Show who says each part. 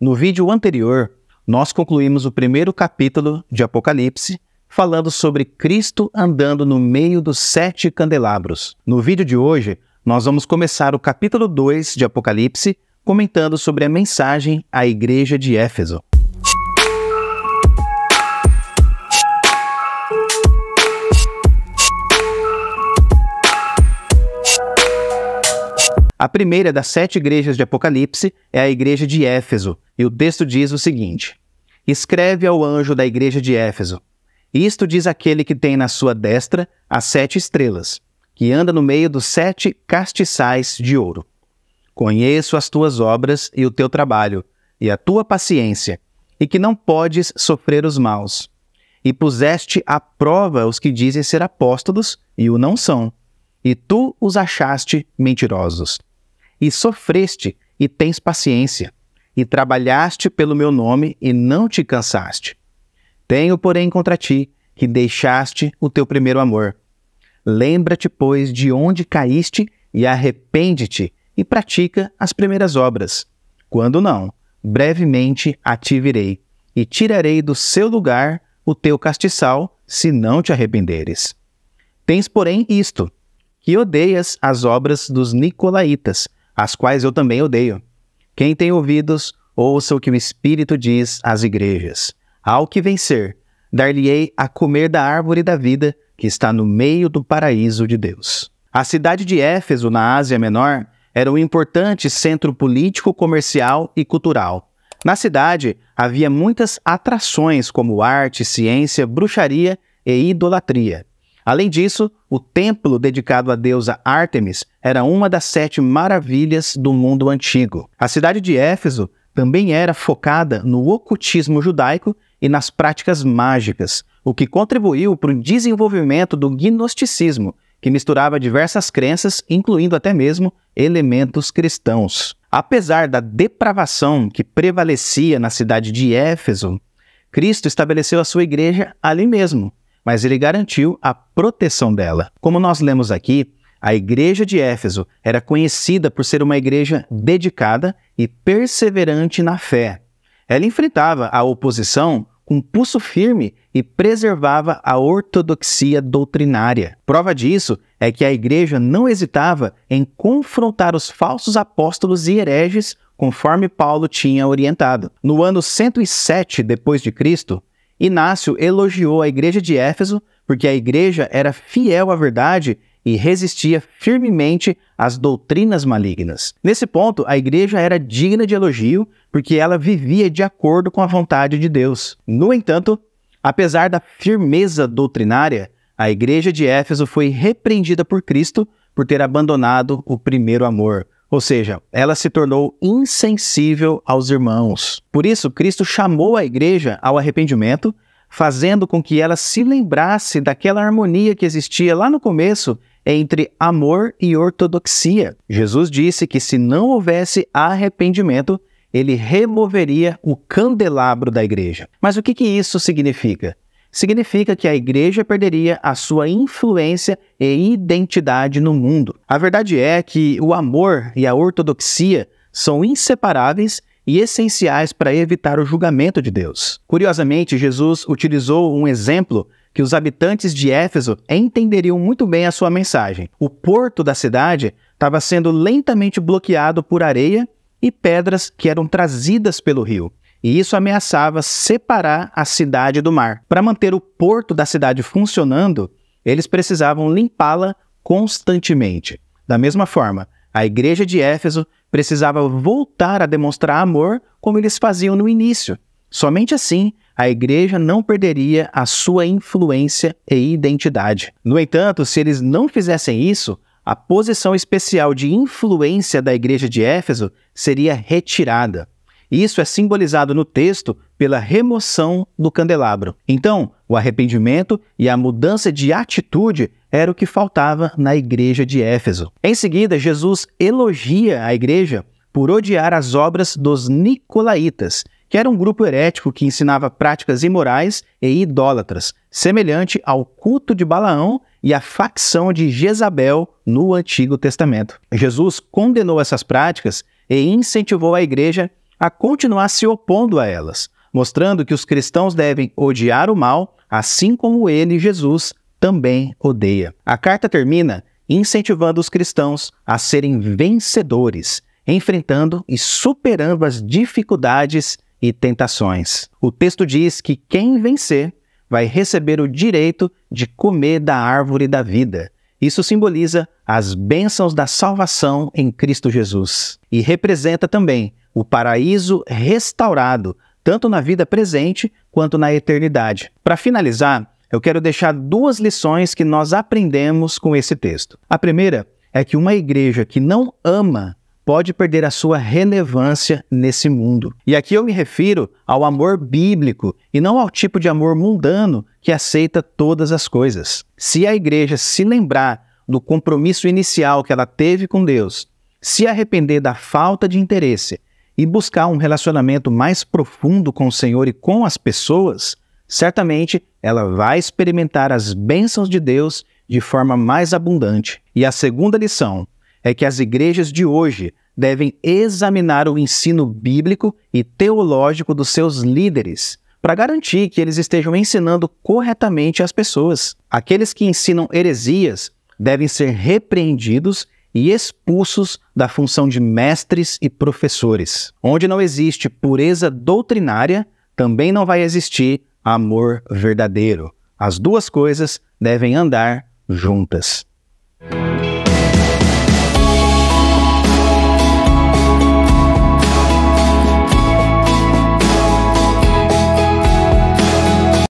Speaker 1: No vídeo anterior, nós concluímos o primeiro capítulo de Apocalipse, falando sobre Cristo andando no meio dos 7 candelabros. No vídeo de hoje, nós vamos começar o capítulo 2 de Apocalipse, comentando sobre a mensagem à igreja de Éfeso. A primeira das 7 igrejas de Apocalipse é a igreja de Éfeso, e o texto diz o seguinte: escreve ao anjo da igreja de Éfeso: isto diz aquele que tem na sua destra as 7 estrelas, que anda no meio dos 7 castiçais de ouro. Conheço as tuas obras e o teu trabalho, e a tua paciência, e que não podes sofrer os maus. E puseste à prova os que dizem ser apóstolos e o não são, e tu os achaste mentirosos. E sofreste e tens paciência, e trabalhaste pelo meu nome e não te cansaste. Tenho, porém, contra ti que deixaste o teu primeiro amor. Lembra-te, pois, de onde caíste e arrepende-te e pratica as primeiras obras. Quando não, brevemente a ti virei e tirarei do seu lugar o teu castiçal, se não te arrependeres. Tens, porém, isto, que odeias as obras dos nicolaítas, as quais eu também odeio. Quem tem ouvidos, ouça o que o Espírito diz às igrejas. Ao que vencer, dar-lhe-ei a comer da árvore da vida, que está no meio do paraíso de Deus. A cidade de Éfeso, na Ásia Menor, era um importante centro político, comercial e cultural. Na cidade, havia muitas atrações como arte, ciência, bruxaria e idolatria. Além disso, o templo dedicado à deusa Ártemis era uma das 7 maravilhas do mundo antigo. A cidade de Éfeso também era focada no ocultismo judaico e nas práticas mágicas, o que contribuiu para o desenvolvimento do gnosticismo, que misturava diversas crenças, incluindo até mesmo elementos cristãos. Apesar da depravação que prevalecia na cidade de Éfeso, Cristo estabeleceu a sua igreja ali mesmo, mas ele garantiu a proteção dela. Como nós lemos aqui, a igreja de Éfeso era conhecida por ser uma igreja dedicada e perseverante na fé. Ela enfrentava a oposição com pulso firme e preservava a ortodoxia doutrinária. Prova disso é que a igreja não hesitava em confrontar os falsos apóstolos e hereges, conforme Paulo tinha orientado. No ano 107 d.C., Inácio elogiou a igreja de Éfeso porque a igreja era fiel à verdade e resistia firmemente às doutrinas malignas. Nesse ponto, a igreja era digna de elogio porque ela vivia de acordo com a vontade de Deus. No entanto, apesar da firmeza doutrinária, a igreja de Éfeso foi repreendida por Cristo por ter abandonado o primeiro amor. Ou seja, ela se tornou insensível aos irmãos. Por isso, Cristo chamou a igreja ao arrependimento, fazendo com que ela se lembrasse daquela harmonia que existia lá no começo entre amor e ortodoxia. Jesus disse que se não houvesse arrependimento, ele removeria o candelabro da igreja. Mas o que isso significa? Significa que a igreja perderia a sua influência e identidade no mundo. A verdade é que o amor e a ortodoxia são inseparáveis e essenciais para evitar o julgamento de Deus. Curiosamente, Jesus utilizou um exemplo que os habitantes de Éfeso entenderiam muito bem a sua mensagem. O porto da cidade estava sendo lentamente bloqueado por areia e pedras que eram trazidas pelo rio. E isso ameaçava separar a cidade do mar. Para manter o porto da cidade funcionando, eles precisavam limpá-la constantemente. Da mesma forma, a igreja de Éfeso precisava voltar a demonstrar amor como eles faziam no início. Somente assim, a igreja não perderia a sua influência e identidade. No entanto, se eles não fizessem isso, a posição especial de influência da igreja de Éfeso seria retirada. Isso é simbolizado no texto pela remoção do candelabro. Então, o arrependimento e a mudança de atitude era o que faltava na igreja de Éfeso. Em seguida, Jesus elogia a igreja por odiar as obras dos nicolaítas, que era um grupo herético que ensinava práticas imorais e idólatras, semelhante ao culto de Balaão e à facção de Jezabel no Antigo Testamento. Jesus condenou essas práticas e incentivou a igreja a continuar se opondo a elas, mostrando que os cristãos devem odiar o mal, assim como ele, Jesus, também odeia. A carta termina incentivando os cristãos a serem vencedores, enfrentando e superando as dificuldades e tentações. O texto diz que quem vencer vai receber o direito de comer da árvore da vida. Isso simboliza as bênçãos da salvação em Cristo Jesus e representa também o paraíso restaurado, tanto na vida presente quanto na eternidade. Para finalizar, eu quero deixar 2 lições que nós aprendemos com esse texto. A primeira é que uma igreja que não ama pode perder a sua relevância nesse mundo. E aqui eu me refiro ao amor bíblico e não ao tipo de amor mundano que aceita todas as coisas. Se a igreja se lembrar do compromisso inicial que ela teve com Deus, se arrepender da falta de interesse e buscar um relacionamento mais profundo com o Senhor e com as pessoas, certamente ela vai experimentar as bênçãos de Deus de forma mais abundante. E a segunda lição é que as igrejas de hoje devem examinar o ensino bíblico e teológico dos seus líderes, para garantir que eles estejam ensinando corretamente as pessoas. Aqueles que ensinam heresias devem ser repreendidos e expulsos da função de mestres e professores. Onde não existe pureza doutrinária, também não vai existir amor verdadeiro. As 2 coisas devem andar juntas.